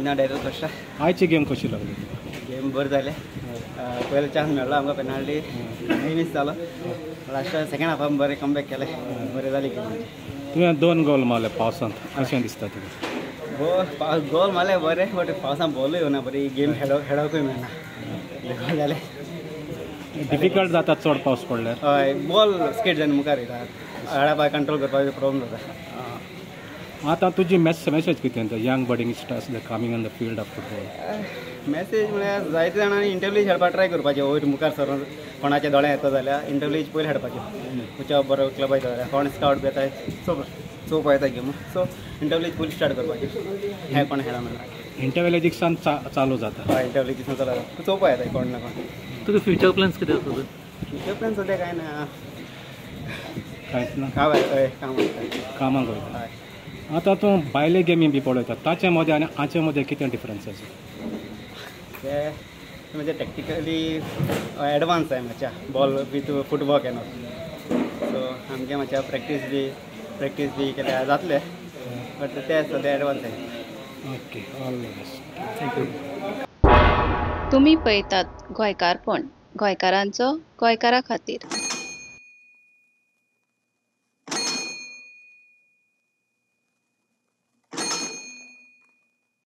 ना direct first आयची game कशी लागली गेम बरें जालें पयलो चान्स मेळ्ळो आमकां पेनाल्टी मिस जालो लास्ट सेकंड हाफाक बरें कमबॅक केलें बरें जाली गेम तुवें 2 गोल मारले पावसांत कशें दिसता तुका गोल मारले बरें बट पावसांत बॉलूय येवना बरी गेम खेळोकूय मेळना गोल जालें डिफिकल्ट जाता चड पावस पडल्यार हय बॉल स्केट जावन मुखार वयता हाडपा कंट्रोल करपाक प्रॉब्लम जाता आतां तुजी मेसेज कितें young budding stars the coming on the field of football message म्हळ्यार जायते जाणांनी इंटरव्यूज खेळपाक ट्राय करपाचें वयर मुखार सरून कोणाच्या दोळ्यां येता जाल्यार इंटरव्यूज पयलीं खेळपाच्यो खंयच्या बरो क्लब येता जाल्यार कोण स्कावट बी येता चोवपा येता गेम सो इंटरव्यूज पयलीं स्टार्ट करपाचे हे कोण खेळा म्हणून इंटरव्यूला दिसान चालू जाता हय इंटरव्यू दिसान चालू जाता चोवपा येता कोण ना कोण तुका फ्युचर प्लॅन्स कितें आसा फ्युचर प्लॅन सद्या कांय ना कांयच ना कामाक वयता हय आतां तूं भायले गेमी बी पळयता ताचे मदें आनी हाचे मदें कितें डिफरन्स आसा ते म्हणजे टॅक्टिकली एडवान्स आहे मातशा बॉल विथ फुटवर्क येना सो आमगे मातशा प्रॅक्टीस बी केल्यार जातलें बट ते सद्या एडवान्स आहे okay all the best thank you तुम्ही पळयतात गोंयकारपण गोंयकारांचो गोंयकारा खातीर.